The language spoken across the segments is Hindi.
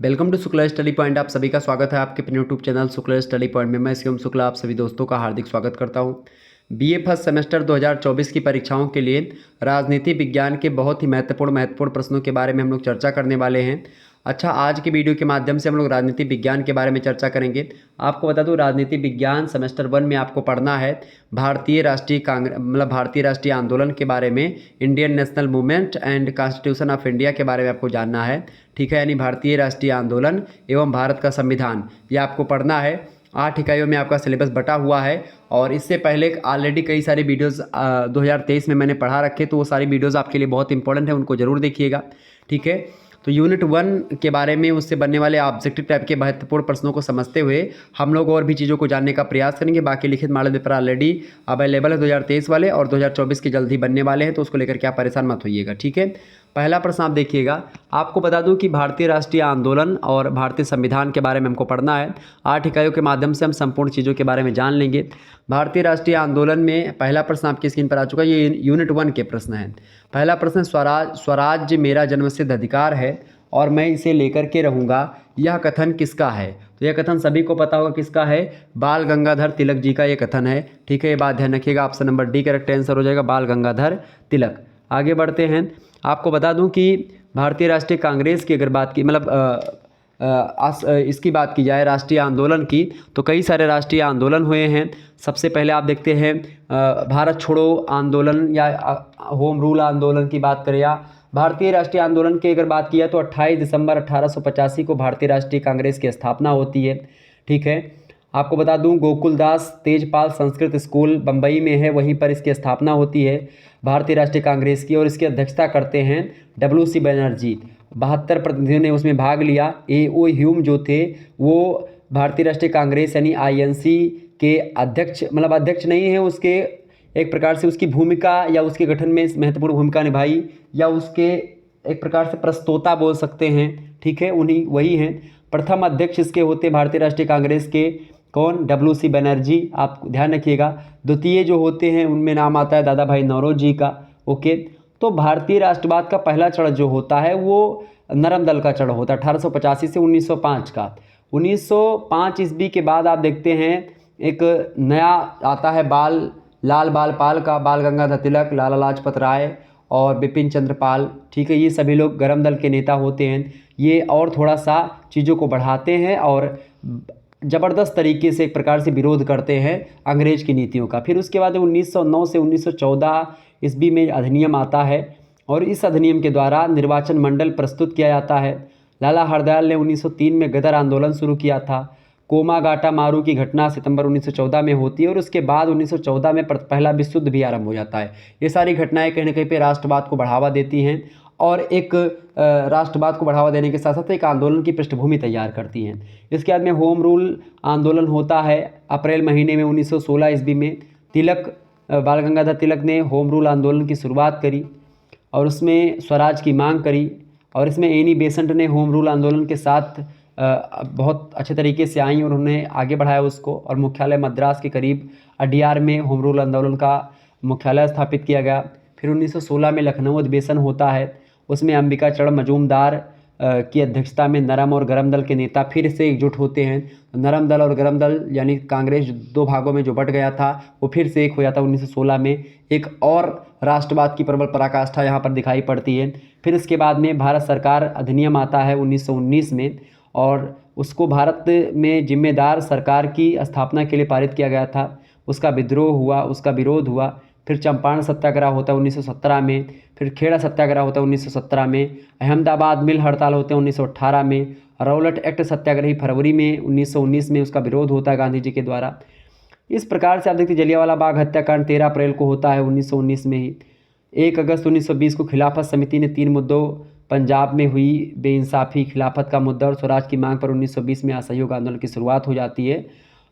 Welcome to Shukla study point. आप सभी का स्वागत है आपके अपने YouTube channel Shukla study point में। मैं शिवम शुक्ला आप सभी दोस्तों का हार्दिक स्वागत करता हूं। बीए फर्स्ट सेमेस्टर 2024 की परीक्षाओं के लिए राजनीति विज्ञान के बहुत ही महत्वपूर्ण प्रश्नों के बारे में हम लोग चर्चा करने वाले हैं। अच्छा, आज की वीडियो के माध्यम से हम लोग राजनीति विज्ञान के बारे में चर्चा करेंगे। आपको बता दूं, राजनीति विज्ञान सेमेस्टर 1 में आपको पढ़ना है भारतीय राष्ट्रीय आंदोलन के बारे में, Indian national movement and constitution of India के बारे में आपको जानना है। ठीक है, यानी भारतीय राष्ट्रीय आंदोलन एवं भारत का संविधान, ये आपको पढ़ना है। 8 इकाइयों में आपका सिलेबस बटा हुआ है और इससे पहले ऑलरेडी कई सारे वीडियोस 2023 में मैंने पढ़ा रखे, तो वो सारी वीडियोस आपके लिए बहुत इंपॉर्टेंट है, उनको ज़रूर देखिएगा। ठीक है, तो यूनिट 1 के बारे में, उससे बनने वाले ऑब्जेक्टिव टाइप के महत्वपूर्ण प्रश्नों को समझते हुए हम लोग और भी चीज़ों को जानने का प्रयास करेंगे। बाकी लिखित मॉडल पेपर ऑलरेडी अवेलेबल है 2023 वाले, और 2024 के जल्द ही बनने वाले हैं, तो उसको लेकर के आप परेशान मत होइएगा। ठीक है, पहला प्रश्न आप देखिएगा। आपको बता दूं कि भारतीय राष्ट्रीय आंदोलन और भारतीय संविधान के बारे में हमको पढ़ना है। 8 इकाइयों के माध्यम से हम संपूर्ण चीज़ों के बारे में जान लेंगे। भारतीय राष्ट्रीय आंदोलन में पहला प्रश्न आपकी स्क्रीन पर आ चुका है, ये यूनिट 1 के प्रश्न है। पहला प्रश्न, स्वराज्य मेरा जन्मसिद्ध अधिकार है और मैं इसे लेकर के रहूँगा, यह कथन किसका है? तो यह कथन सभी को पता होगा किसका है, बाल गंगाधर तिलक जी का ये कथन है। ठीक है, ये बात ध्यान रखिएगा। Option number D correct answer हो जाएगा, बाल गंगाधर तिलक। आगे बढ़ते हैं। आपको बता दूं कि भारतीय राष्ट्रीय कांग्रेस की अगर बात की, इसकी बात की जाए राष्ट्रीय आंदोलन की, तो कई सारे राष्ट्रीय आंदोलन हुए हैं। सबसे पहले आप देखते हैं भारत छोड़ो आंदोलन या होम रूल आंदोलन की बात करें, या भारतीय राष्ट्रीय आंदोलन की अगर बात की जाए तो 28 दिसंबर 1885 को भारतीय राष्ट्रीय कांग्रेस की स्थापना होती है। ठीक है, आपको बता दूं गोकुलदास तेजपाल संस्कृत स्कूल बम्बई में है, वहीं पर इसकी स्थापना होती है भारतीय राष्ट्रीय कांग्रेस की, और इसकी अध्यक्षता करते हैं WC बनर्जी। 72 प्रतिनिधियों ने उसमें भाग लिया। A.O. ह्यूम जो थे वो भारतीय राष्ट्रीय कांग्रेस यानी INC के अध्यक्ष नहीं है, उसके एक प्रकार से उसकी भूमिका या उसके गठन में महत्वपूर्ण भूमिका निभाई, या उसके एक प्रकार से प्रस्तोता बोल सकते हैं। ठीक है, उन्हीं वही हैं। प्रथम अध्यक्ष इसके होते भारतीय राष्ट्रीय कांग्रेस के कौन, WC बनर्जी, आप ध्यान रखिएगा। द्वितीय जो होते हैं उनमें नाम आता है दादा भाई नौरोजी का। ओके, तो भारतीय राष्ट्रवाद का पहला चरण जो होता है वो नरम दल का चरण होता है 1885 से 1905 का। 1905 ईस्वी के बाद आप देखते हैं एक नया आता है लाल बाल पाल का, बाल गंगाधर तिलक, लाला लाजपत राय और बिपिन चंद्र पाल। ठीक है, ये सभी लोग गरम दल के नेता होते हैं। ये और थोड़ा सा चीज़ों को बढ़ाते हैं और ज़बरदस्त तरीके से एक प्रकार से विरोध करते हैं अंग्रेज की नीतियों का। फिर उसके बाद 1909 से 1914 ईस्वी में अधिनियम आता है, और इस अधिनियम के द्वारा निर्वाचन मंडल प्रस्तुत किया जाता है। लाला हरदयाल ने 1903 में गदर आंदोलन शुरू किया था। कोमागाटा मारू की घटना सितंबर 1914 में होती है, और उसके बाद 1914 में पहला विश्व युद्ध भी आरंभ हो जाता है। ये सारी घटनाएं कहीं ना कहीं पे राष्ट्रवाद को बढ़ावा देती हैं, और एक राष्ट्रवाद को बढ़ावा देने के साथ साथ एक आंदोलन की पृष्ठभूमि तैयार करती हैं। इसके बाद में होम रूल आंदोलन होता है अप्रैल महीने में 1916 ईस्वी में। बाल गंगाधर तिलक ने होम रूल आंदोलन की शुरुआत करी और उसमें स्वराज की मांग करी, और इसमें एनी बेसेंट ने होम रूल आंदोलन के साथ बहुत अच्छे तरीके से आई और उन्होंने आगे बढ़ाया उसको, और मुख्यालय मद्रास के करीब अडियार में होम रूल आंदोलन का मुख्यालय स्थापित किया गया। फिर 1916 में लखनऊ अधिवेशन होता है, उसमें अंबिका चरण मजूमदार की अध्यक्षता में नरम और गरम दल के नेता फिर से एकजुट होते हैं। नरम दल और गरम दल यानी कांग्रेस दो भागों में जो बट गया था वो फिर से एक हो जाता है 1916 में। एक और राष्ट्रवाद की प्रबल पराकाष्ठा यहाँ पर दिखाई पड़ती है। फिर इसके बाद में भारत सरकार अधिनियम आता है 1919 में, और उसको भारत में जिम्मेदार सरकार की स्थापना के लिए पारित किया गया था। उसका विद्रोह हुआ, उसका विरोध हुआ। फिर चंपारण सत्याग्रह होता है 1917 में, फिर खेड़ा सत्याग्रह होता है 1917 में, अहमदाबाद मिल हड़ताल होते हैं 1918 में, रौलट एक्ट सत्याग्रही फरवरी में 1919 में उसका विरोध होता है गांधी जी के द्वारा। इस प्रकार से आप देखते जलियांवाला बाग हत्याकांड 13 अप्रैल को होता है 1919 में ही। 1 अगस्त 1920 को खिलाफत समिति ने 3 मुद्दों, पंजाब में हुई बेइंसाफ़ी, खिलाफत का मुद्दा और स्वराज की मांग पर 1920 में असहयोग आंदोलन की शुरुआत हो जाती है।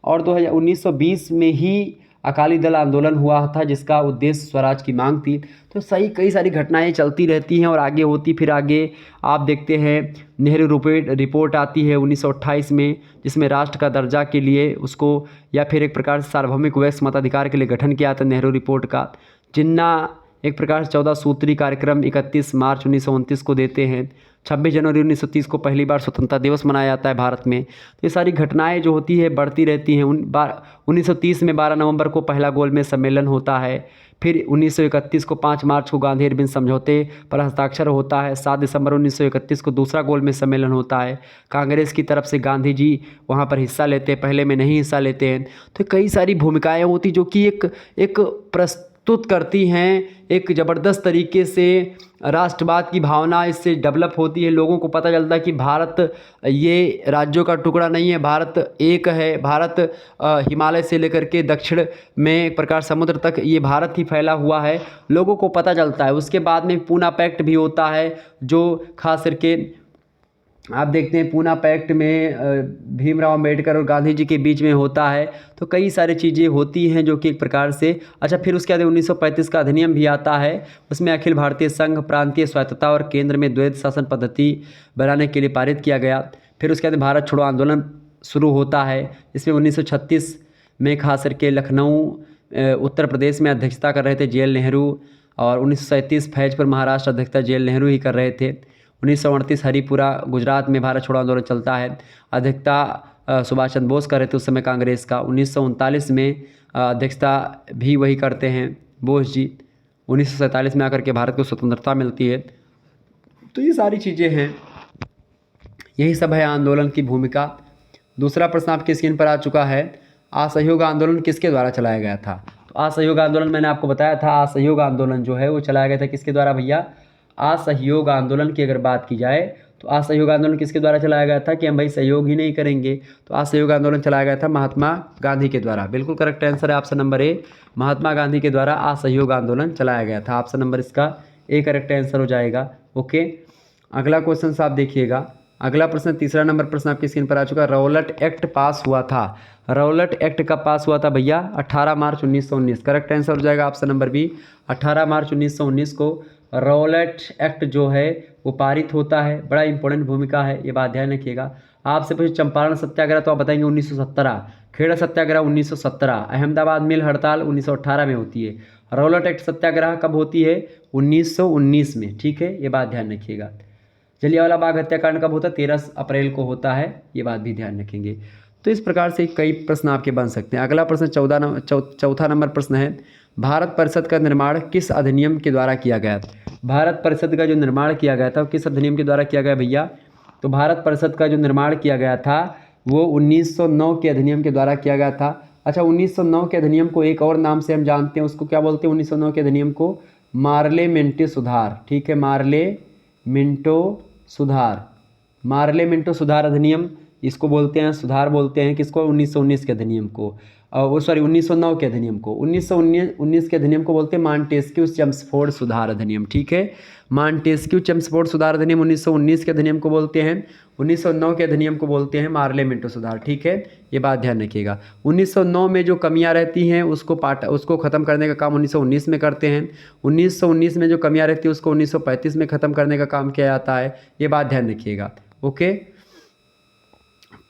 और 1920 में ही अकाली दल आंदोलन हुआ था जिसका उद्देश्य स्वराज की मांग थी। तो कई सारी घटनाएं चलती रहती हैं और आगे होती। फिर आगे आप देखते हैं नेहरू रिपोर्ट आती है 1928 में, जिसमें राष्ट्र का दर्जा के लिए उसको, या फिर एक प्रकार से सार्वभौमिक वैश्य मताधिकार के लिए गठन किया था नेहरू रिपोर्ट का। जिन्ना एक प्रकार से 14 सूत्री कार्यक्रम 31 मार्च 1929 को देते हैं। 26 जनवरी 1930 को पहली बार स्वतंत्रता दिवस मनाया जाता है भारत में। तो ये सारी घटनाएं जो होती है बढ़ती रहती हैं। 1930 में 12 नवंबर को पहला गोलमेज सम्मेलन होता है। फिर 1931 को 5 मार्च को गांधी इरविन समझौते पर हस्ताक्षर होता है। 7 दिसंबर 1931 को दूसरा गोलमेज सम्मेलन होता है। कांग्रेस की तरफ से गांधी जी वहाँ पर हिस्सा लेते हैं, पहले में नहीं हिस्सा लेते हैं। तो कई सारी भूमिकाएं होती जो कि एक प्रस्तुत करती हैं, एक ज़बरदस्त तरीके से राष्ट्रवाद की भावना इससे डेवलप होती है। लोगों को पता चलता है कि भारत ये राज्यों का टुकड़ा नहीं है, भारत एक है। भारत हिमालय से लेकर के दक्षिण में एक प्रकार समुद्र तक ये भारत ही फैला हुआ है, लोगों को पता चलता है। उसके बाद में पूना पैक्ट भी होता है, जो खास करके आप देखते हैं पूना पैक्ट में भीमराव अम्बेडकर और गांधी जी के बीच में होता है। तो कई सारी चीज़ें होती हैं जो कि एक प्रकार से अच्छा। फिर उसके बाद 1935 का अधिनियम भी आता है। उसमें अखिल भारतीय संघ प्रांतीय स्वायत्तता और केंद्र में द्वैध शासन पद्धति बनाने के लिए पारित किया गया। फिर उसके बाद भारत छोड़ो आंदोलन शुरू होता है। इसमें 1936 में खास करके लखनऊ उत्तर प्रदेश में अध्यक्षता कर रहे थे जेएल नेहरू, और 1937 फैज पर महाराष्ट्र अध्यक्षता जेएल नेहरू ही कर रहे थे। 1938 हरिपुरा गुजरात में भारत छोड़ो आंदोलन चलता है, अध्यक्षता सुभाष चंद्र बोस कर रहे थे उस समय कांग्रेस का। 1939 में अध्यक्षता भी वही करते हैं बोस जी। 1947 में आकर के भारत को स्वतंत्रता मिलती है। तो ये सारी चीज़ें हैं, यही सब है आंदोलन की भूमिका। दूसरा प्रश्न आपकी स्क्रीन पर आ चुका है, असहयोग आंदोलन किसके द्वारा चलाया गया था? तो असहयोग आंदोलन मैंने आपको बताया था, असहयोग आंदोलन जो है वो चलाया गया था किसके द्वारा भैया? असहयोग आंदोलन की अगर बात की जाए तो असहयोग आंदोलन किसके द्वारा चलाया गया था कि हम भाई सहयोग ही नहीं करेंगे। तो असहयोग आंदोलन चलाया गया था महात्मा गांधी के द्वारा। बिल्कुल करेक्ट आंसर है ऑप्शन नंबर ए, महात्मा गांधी के द्वारा असहयोग आंदोलन चलाया गया था। ऑप्शन नंबर इसका ए करेक्ट आंसर हो जाएगा। ओके, अगला क्वेश्चन आप देखिएगा। अगला प्रश्न, तीसरा नंबर प्रश्न आपकी स्क्रीन पर आ चुका है। रौलट एक्ट पास हुआ था। रौलट एक्ट कब पास हुआ था भैया? 18 मार्च 1919। करेक्ट आंसर हो जाएगा ऑप्शन नंबर बी, 18 मार्च 1919 को रौलट एक्ट जो है वो पारित होता है। बड़ा इंपॉर्टेंट भूमिका है, ये बात ध्यान रखिएगा। आपसे पूछे चंपारण सत्याग्रह तो आप बताएंगे 1917, खेड़ा सत्याग्रह 1917, अहमदाबाद मिल हड़ताल 1918 में होती है। रौलट एक्ट सत्याग्रह कब होती है? 1919 में। ठीक है, ये बात ध्यान रखिएगा। जलियांवाला बाग हत्याकांड कब होता है? 13 अप्रैल को होता है, ये बात भी ध्यान रखेंगे। तो इस प्रकार से कई प्रश्न आपके बन सकते हैं। अगला प्रश्न चौथा नंबर प्रश्न है, भारत परिषद का निर्माण किस अधिनियम के द्वारा किया गया? भारत परिषद का जो निर्माण किया गया था किस अधिनियम के द्वारा किया गया भैया? तो भारत परिषद का जो निर्माण किया गया था वो 1909 के अधिनियम के द्वारा किया गया था। अच्छा, 1909 के अधिनियम को एक और नाम से हम जानते हैं, उसको क्या बोलते हैं? 1909 के अधिनियम को मार्ले मिंटो सुधार। ठीक है, मार्ले मिंटो सुधार, मार्ले मिंटो सुधार अधिनियम इसको बोलते हैं, सुधार बोलते हैं किसको? 1919 के अधिनियम को, वो सॉरी 1909 के अधिनियम को। 1919 के अधिनियम को बोलते हैं मॉन्टेस्क्यू चेम्सफोर्ड सुधार अधिनियम। ठीक है, मॉन्टेस्क्यू चेम्सफोर्ड सुधार अधिनियम 1919 के अधिनियम को बोलते हैं। 1909 के अधिनियम को बोलते हैं मार्ले मिंटो सुधार। ठीक है, ये बात ध्यान रखिएगा। 1909 में जो कमियां रहती हैं उसको ख़त्म करने का काम 1919 में करते हैं। 1919 में जो कमियां रहती है उसको 1935 में ख़त्म करने का काम किया जाता है, ये बात ध्यान रखिएगा। ओके,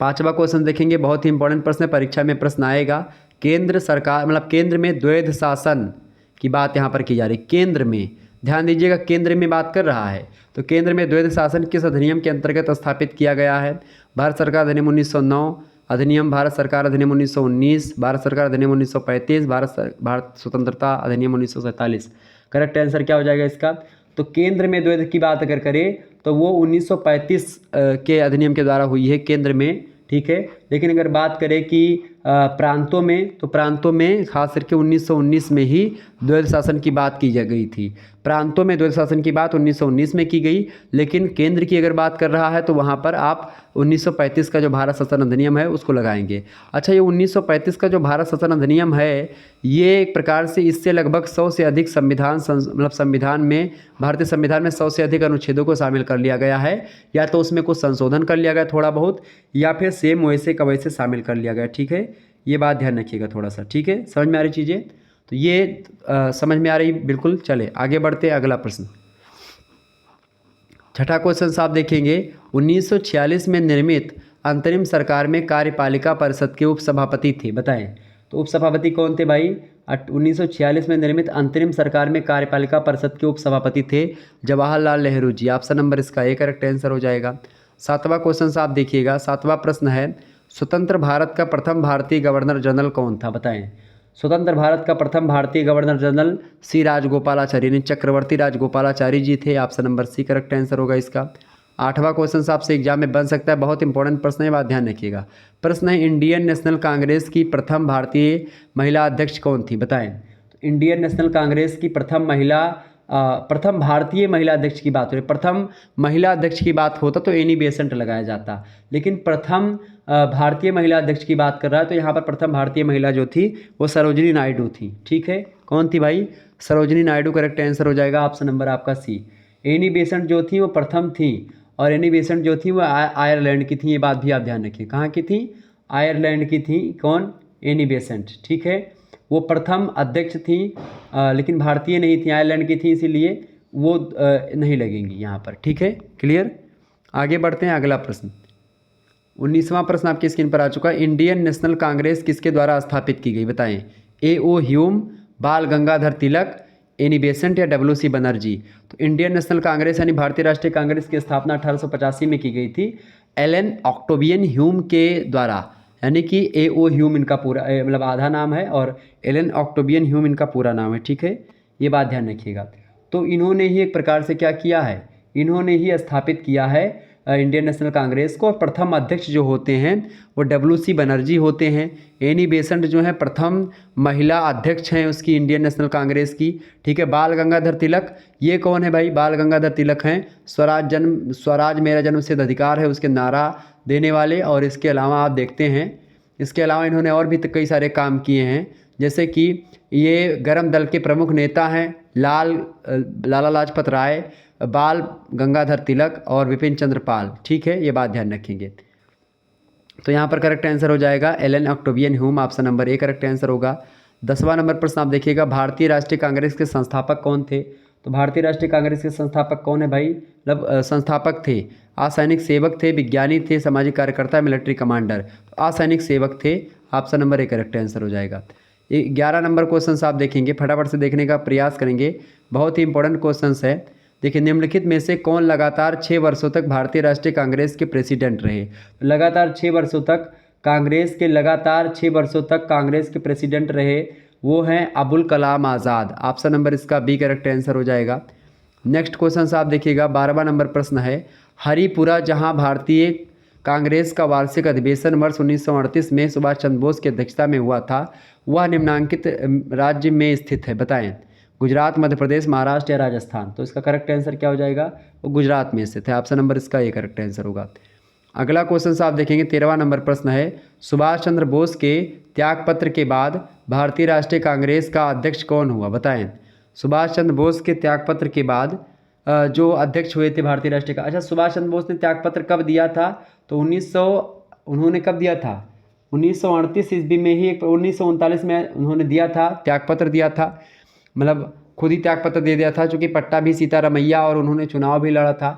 पांचवा क्वेश्चन देखेंगे, बहुत ही इंपॉर्टेंट प्रश्न है, परीक्षा में प्रश्न आएगा। केंद्र सरकार मतलब केंद्र में द्वैध शासन की बात यहाँ पर की जा रही है। केंद्र में ध्यान दीजिएगा, केंद्र में बात कर रहा है। तो केंद्र में द्वैध शासन किस अधिनियम के अंतर्गत स्थापित किया गया है? भारत सरकार अधिनियम 1909, अधिनियम भारत सरकार अधिनियम 1919, भारत सरकार अधिनियम 1935, भारत स्वतंत्रता अधिनियम 1947। करेक्ट आंसर क्या हो जाएगा इसका? तो केंद्र में द्वैध की बात अगर करें तो वो 1935 के अधिनियम के द्वारा हुई है केंद्र में। ठीक है, लेकिन अगर बात करें कि प्रांतों में, तो प्रांतों में खास करके 1919 में ही द्वैध शासन की बात की जा गई थी। प्रांतों में द्वैध शासन की बात 1919 में की गई, लेकिन केंद्र की अगर बात कर रहा है तो वहाँ पर आप 1935 का जो भारत शासन अधिनियम है उसको लगाएंगे। अच्छा, ये 1935 का जो भारत शासन अधिनियम है ये एक प्रकार से इससे लगभग 100 से अधिक संविधान में, भारतीय संविधान में 100 से अधिक अनुच्छेदों को शामिल कर लिया गया है। या तो उसमें कुछ संशोधन कर लिया गया थोड़ा बहुत, या फिर सेम वैसे का वैसे शामिल कर लिया गया। ठीक है, ये बात ध्यान रखिएगा थोड़ा सा। ठीक है, समझ में आ रही चीज़ें? तो ये समझ में आ रही, बिल्कुल। चले आगे बढ़ते हैं, अगला प्रश्न। छठा क्वेश्चन आप देखेंगे, 1946 में निर्मित अंतरिम सरकार में कार्यपालिका परिषद के उपसभापति थे, बताएं। तो उपसभापति कौन थे भाई? 1946 में निर्मित अंतरिम सरकार में कार्यपालिका परिषद के उपसभापति थे जवाहरलाल नेहरू जी। ऑप्शन नंबर इसका ए करेक्ट आंसर हो जाएगा। 7वां क्वेश्चन आप देखिएगा। 7वां प्रश्न है, स्वतंत्र भारत का प्रथम भारतीय गवर्नर जनरल कौन था? बताएं। स्वतंत्र भारत का प्रथम भारतीय गवर्नर जनरल सी राजगोपालाचारी यानी चक्रवर्ती राजगोपालाचारी जी थे। Option number C correct answer होगा इसका। 8वां क्वेश्चन आपसे एग्जाम में बन सकता है, बहुत इंपॉर्टेंट प्रश्न है, बात ध्यान रखिएगा। प्रश्न है, इंडियन नेशनल कांग्रेस की प्रथम भारतीय महिला अध्यक्ष कौन थी? बताएं। तो इंडियन नेशनल कांग्रेस की प्रथम भारतीय महिला अध्यक्ष की बात हो रही, प्रथम महिला अध्यक्ष की बात होता तो एनी बेसेंट लगाया जाता, लेकिन प्रथम भारतीय महिला अध्यक्ष की बात कर रहा है तो यहाँ पर प्रथम भारतीय महिला जो थी वो सरोजिनी नायडू थी। ठीक है, कौन थी भाई? सरोजिनी नायडू करेक्ट आंसर हो जाएगा। ऑप्शन नंबर आपका सी। एनी बेसेंट जो थी वो प्रथम थी और एनी बेसेंट जो थी वो आयरलैंड की थी, ये बात भी आप ध्यान रखिए। कहाँ की थी? आयरलैंड की थी। कौन? Annie Besant. ठीक है, वो प्रथम अध्यक्ष थी लेकिन भारतीय नहीं थी, आयरलैंड की थी, इसीलिए वो नहीं लगेंगी यहाँ पर। ठीक है, क्लियर। आगे बढ़ते हैं, अगला प्रश्न। 19वां प्रश्न आपकी स्क्रीन पर आ चुका है। इंडियन नेशनल कांग्रेस किसके द्वारा स्थापित की गई? बताएं। A.O. ह्यूम, बाल गंगाधर तिलक, एनी बेसेंट या W.C. बनर्जी? तो इंडियन नेशनल कांग्रेस यानी भारतीय राष्ट्रीय कांग्रेस की स्थापना 1885 में की गई थी एलन ऑक्टेवियन ह्यूम के द्वारा, यानी कि A.O. ह्यूम इनका पूरा मतलब आधा नाम है और एलन ऑक्टेवियन ह्यूम इनका पूरा नाम है। ठीक है, ये बात ध्यान रखिएगा। तो इन्होंने ही एक प्रकार से क्या किया है, इन्होंने ही स्थापित किया है इंडियन नेशनल कांग्रेस को। प्रथम अध्यक्ष जो होते हैं वो W.C. बनर्जी होते हैं। एनी बेसेंट जो है प्रथम महिला अध्यक्ष हैं उसकी इंडियन नेशनल कांग्रेस की। ठीक है, बाल गंगाधर तिलक, ये कौन है भाई? बाल गंगाधर तिलक हैं स्वराज मेरा जन्मसिद्ध अधिकार है उसके नारा देने वाले। और इसके अलावा आप देखते हैं, इसके अलावा इन्होंने और भी कई सारे काम किए हैं, जैसे कि ये गरम दल के प्रमुख नेता हैं लाला लाजपत राय, बाल गंगाधर तिलक और विपिन चंद्र पाल। ठीक है, ये बात ध्यान रखेंगे। तो यहाँ पर करेक्ट आंसर हो जाएगा Allan Octavian Hume. Option number A correct answer होगा। 10वां नंबर प्रश्न आप देखिएगा। भारतीय राष्ट्रीय कांग्रेस के संस्थापक कौन थे? तो भारतीय राष्ट्रीय कांग्रेस के संस्थापक कौन है भाई? मतलब संस्थापक थे, असैनिक सेवक थे, विज्ञानी थे, सामाजिक कार्यकर्ता, मिलिट्री कमांडर। असैनिक सेवक थे। Option number A correct answer हो जाएगा। 11 नंबर क्वेश्चन आप देखेंगे, फटाफट से देखने का प्रयास करेंगे, बहुत ही इंपॉर्टेंट क्वेश्चन है। देखिए, निम्नलिखित में से कौन लगातार 6 वर्षों तक भारतीय राष्ट्रीय कांग्रेस के प्रेसिडेंट रहे? लगातार 6 वर्षों तक कांग्रेस के प्रेसिडेंट रहे वो हैं अबुल कलाम आज़ाद। ऑप्शन नंबर इसका बी करेक्ट आंसर हो जाएगा। नेक्स्ट क्वेश्चन आप देखिएगा, 12वां नंबर प्रश्न है। हरिपुरा, जहां भारतीय कांग्रेस का वार्षिक अधिवेशन वर्ष 1938 में सुभाष चंद्र बोस की अध्यक्षता में हुआ था, वह निम्नांकित राज्य में स्थित है? बताएं। गुजरात, मध्य प्रदेश, महाराष्ट्र या राजस्थान? तो इसका करेक्ट आंसर क्या हो जाएगा? वो गुजरात में स्थित है। ऑप्शन नंबर इसका ए करेक्ट आंसर होगा। अगला क्वेश्चन आप देखेंगे, 13वां नंबर प्रश्न है। सुभाष चंद्र बोस के त्यागपत्र के बाद भारतीय राष्ट्रीय कांग्रेस का अध्यक्ष कौन हुआ? बताएं। सुभाष चंद्र बोस के त्यागपत्र के बाद जो अध्यक्ष हुए थे भारतीय राष्ट्रीय का, अच्छा, सुभाष चंद्र बोस ने त्यागपत्र कब दिया था? तो उन्होंने कब दिया था? 1938 ईस्वी में ही, 1939 में उन्होंने दिया था, त्यागपत्र दिया था, मतलब खुद ही त्यागपत्र दे दिया था, चूँकि पट्टा भी सीतारामैया और उन्होंने चुनाव भी लड़ा था।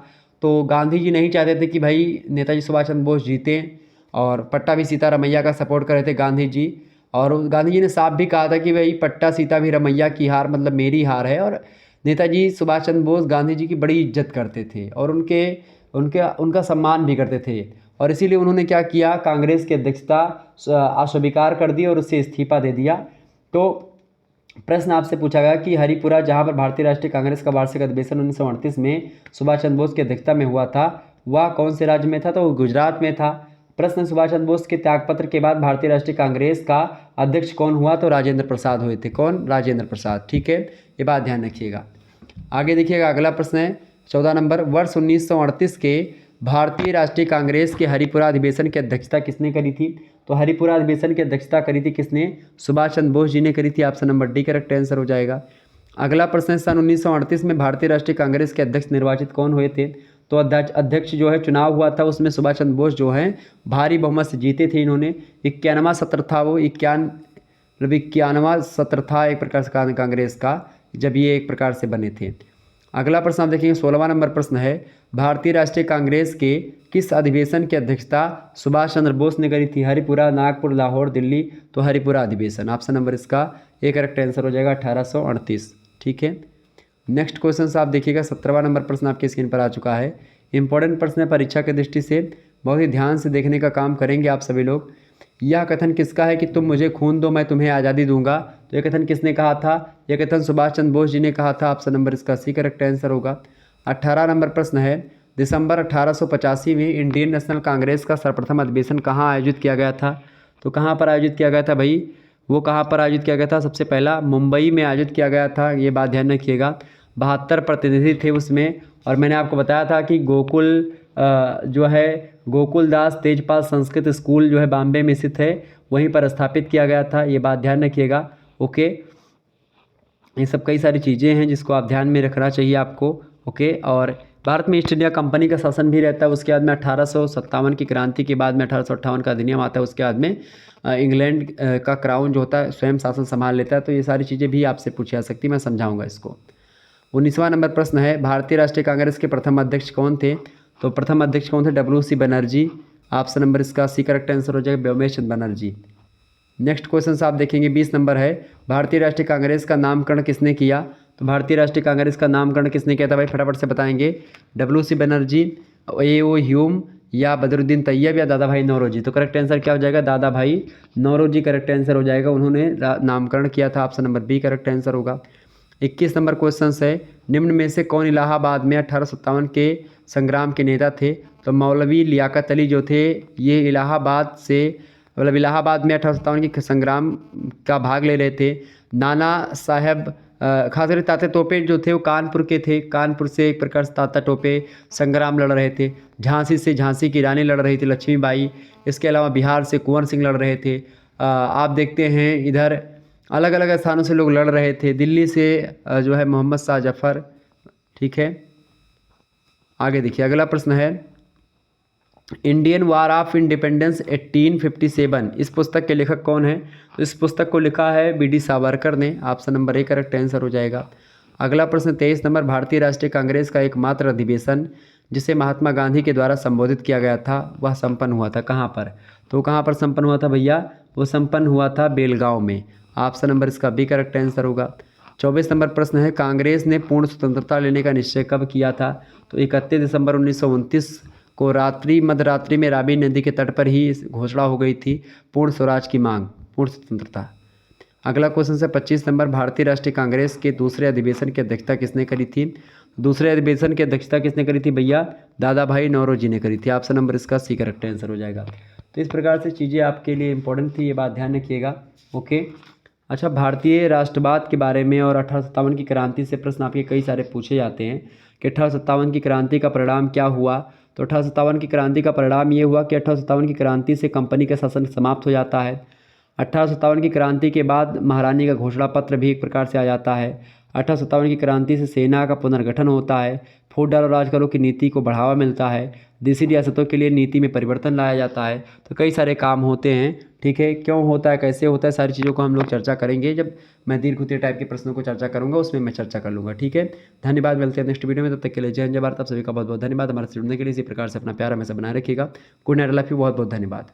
तो गांधी जी नहीं चाहते थे कि भाई नेताजी सुभाष चंद्र बोस जीतें, और पट्टा भी सीतारामैया का सपोर्ट कर रहे थे गांधी जी। और गांधी जी ने साफ भी कहा था कि भाई पट्टा सीता भी रमैया की हार मतलब मेरी हार है। और नेताजी सुभाष चंद्र बोस गांधी जी की बड़ी इज्जत करते थे और उनका सम्मान भी करते थे, और इसीलिए उन्होंने क्या किया, कांग्रेस की अध्यक्षता अस्वीकार कर दी और उससे इस्तीफा दे दिया। तो प्रश्न आपसे पूछा गया कि हरिपुरा, जहां पर भारतीय राष्ट्रीय कांग्रेस का वार्षिक अधिवेशन 1938 में सुभाष चंद्र बोस की अध्यक्षता में हुआ था, वह कौन से राज्य में था? तो वो गुजरात में था। प्रश्न, सुभाष चंद्र बोस के त्यागपत्र के बाद भारतीय राष्ट्रीय कांग्रेस का अध्यक्ष कौन हुआ? तो राजेंद्र प्रसाद हुए थे। कौन? राजेंद्र प्रसाद। ठीक है, ये बात ध्यान रखिएगा। आगे देखिएगा, अगला प्रश्न है 14 नंबर। वर्ष 1938 के भारतीय राष्ट्रीय कांग्रेस के हरिपुरा अधिवेशन की अध्यक्षता किसने करी थी? तो हरिपुरा अधिवेशन की अध्यक्षता करी थी किसने? सुभाष चंद्र बोस जी ने करी थी। Option number D correct answer हो जाएगा। अगला प्रश्न है, सन 1938 में भारतीय राष्ट्रीय कांग्रेस के अध्यक्ष निर्वाचित कौन हुए थे? तो अध्यक्ष जो है चुनाव हुआ था, उसमें सुभाष चंद्र बोस जो है भारी बहुमत से जीते थे। इन्होंने 91वां सत्र था, वो 91वां सत्र था एक प्रकार से कांग्रेस का, जब ये एक प्रकार से बने थे। अगला प्रश्न आप देखेंगे 16वां नंबर प्रश्न है, भारतीय राष्ट्रीय कांग्रेस के किस अधिवेशन की अध्यक्षता सुभाष चंद्र बोस ने करी थी? हरिपुरा, नागपुर, लाहौर, दिल्ली। तो हरिपुरा अधिवेशन, ऑप्शन नंबर इसका ए करेक्ट आंसर हो जाएगा 1838। ठीक है, नेक्स्ट क्वेश्चन से आप देखिएगा 17वां नंबर प्रश्न आपके स्क्रीन पर आ चुका है। इंपॉर्टेंट प्रश्न है, परीक्षा की दृष्टि से बहुत ही ध्यान से देखने का काम करेंगे आप सभी लोग। यह कथन किसका है कि तुम मुझे खून दो मैं तुम्हें आज़ादी दूंगा? तो यह कथन किसने कहा था? यह कथन सुभाष चंद्र बोस जी ने कहा था। ऑप्शन नंबर इसका सी करेक्ट आंसर होगा। 18 नंबर प्रश्न है, दिसंबर 1885 में इंडियन नेशनल कांग्रेस का सर्वप्रथम अधिवेशन कहाँ आयोजित किया गया था? तो कहाँ पर आयोजित किया गया था भाई? वो कहाँ पर आयोजित किया गया था? सबसे पहला मुंबई में आयोजित किया गया था, ये बात ध्यान रखिएगा। 72 प्रतिनिधि थे उसमें, और मैंने आपको बताया था कि गोकुल जो है गोकुल दास तेजपाल संस्कृत स्कूल जो है बॉम्बे में स्थित है, वहीं पर स्थापित किया गया था, ये बात ध्यान रखिएगा। ओके, ये सब कई सारी चीज़ें हैं जिसको आप ध्यान में रखना चाहिए आपको। ओके, और भारत में ईस्ट इंडिया कंपनी का शासन भी रहता है। उसके बाद में 1857 की क्रांति के बाद में 1858 का अधिनियम आता है। उसके बाद में इंग्लैंड का क्राउन जो होता है स्वयं शासन संभाल लेता है। तो ये सारी चीज़ें भी आपसे पूछी जा सकती है, मैं समझाऊंगा इसको। 19वां नंबर प्रश्न है, भारतीय राष्ट्रीय कांग्रेस के प्रथम अध्यक्ष कौन थे? तो प्रथम अध्यक्ष कौन थे? WC बनर्जी। ऑप्शन नंबर इसका सी करेक्ट आंसर हो जाएगा, व्योमेश चंद्र बनर्जी। नेक्स्ट क्वेश्चन से आप देखेंगे 20 नंबर है, भारतीय राष्ट्रीय कांग्रेस का नामकरण किसने किया? तो भारतीय राष्ट्रीय कांग्रेस का नामकरण किसने किया था भाई? फटाफट से बताएंगे। WC Banerjee, A.O. ह्यूम, या बदरुद्दीन तैयब, या दादा भाई नौरोजी। तो करेक्ट आंसर क्या हो जाएगा? दादा भाई नौरोजी करेक्ट आंसर हो जाएगा, उन्होंने नामकरण किया था। Option number B correct answer होगा। 21 नंबर क्वेश्चन है, निम्न में से कौन इलाहाबाद में 1857 के संग्राम के नेता थे? तो मौलवी लियाकत अली जो थे, ये इलाहाबाद से मतलब इलाहाबाद में 1857 के संग्राम का भाग ले रहे थे। नाना साहब खासकर तात्या टोपे जो थे वो कानपुर के थे। कानपुर से एक प्रकार से तात्या टोपे संग्राम लड़ रहे थे। झांसी से झांसी की रानी लड़ रही थी लक्ष्मीबाई। इसके अलावा बिहार से कुंवर सिंह लड़ रहे थे। आप देखते हैं इधर अलग अलग स्थानों से लोग लड़ रहे थे। दिल्ली से जो है मोहम्मद शाह जफ़र। ठीक है, आगे देखिए अगला प्रश्न है, इंडियन वार ऑफ इंडिपेंडेंस 1857 इस पुस्तक के लेखक कौन है? तो इस पुस्तक को लिखा है BD सावरकर ने। Option number A correct answer हो जाएगा। अगला प्रश्न 23 नंबर, भारतीय राष्ट्रीय कांग्रेस का एकमात्र अधिवेशन जिसे महात्मा गांधी के द्वारा संबोधित किया गया था वह संपन्न हुआ था कहाँ पर? तो कहाँ पर संपन्न हुआ था भैया? वो संपन्न हुआ था बेलगांव में। ऑप्शन नंबर इसका बी करेक्ट आंसर होगा। 24 नंबर प्रश्न है, कांग्रेस ने पूर्ण स्वतंत्रता लेने का निश्चय कब किया था? तो 31 दिसंबर 1929 को मध्यरात्रि में रावी नदी के तट पर ही घोषणा हो गई थी पूर्ण स्वराज की मांग, पूर्ण स्वतंत्रता। अगला क्वेश्चन है 25 नंबर, भारतीय राष्ट्रीय कांग्रेस के दूसरे अधिवेशन की अध्यक्षता किसने करी थी? दूसरे अधिवेशन की अध्यक्षता किसने करी थी भैया? दादा भाई नौरोजी ने करी थी। ऑप्शन नंबर इसका सी करेक्ट आंसर हो जाएगा। तो इस प्रकार से चीज़ें आपके लिए इंपॉर्टेंट थी, ये बात ध्यान रखिएगा। ओके, अच्छा, भारतीय राष्ट्रवाद के बारे में और 1857 की क्रांति से प्रश्न आपके कई सारे पूछे जाते हैं कि 1857 की क्रांति का परिणाम क्या हुआ? तो 1857 की क्रांति का परिणाम ये हुआ कि 1857 की क्रांति से कंपनी का शासन समाप्त हो जाता है। 1857 की क्रांति के बाद महारानी का घोषणा पत्र भी एक प्रकार से आ जाता है। 1857 की क्रांति से सेना का पुनर्गठन होता है। फौज और राजकरों की नीति को बढ़ावा मिलता है। देशी रियासतों के लिए नीति में परिवर्तन लाया जाता है। तो कई सारे काम होते हैं। ठीक है, क्यों होता है, कैसे होता है, सारी चीज़ों को हम लोग चर्चा करेंगे जब मैं दीर्घ टाइप के प्रश्नों को चर्चा करूंगा, उसमें मैं चर्चा कर लूँगा। ठीक है, धन्यवाद, मिलते हैं नेक्स्ट वीडियो में। तब तक के लिए जय हिंद जय भारत। आप सभी का बहुत बहुत धन्यवाद। हमारे से जुड़ने के लिए इसी प्रकार से अपना प्यार हमेशा बनाए रखिएगा। गुड नाइट, लव यू, बहुत बहुत धन्यवाद।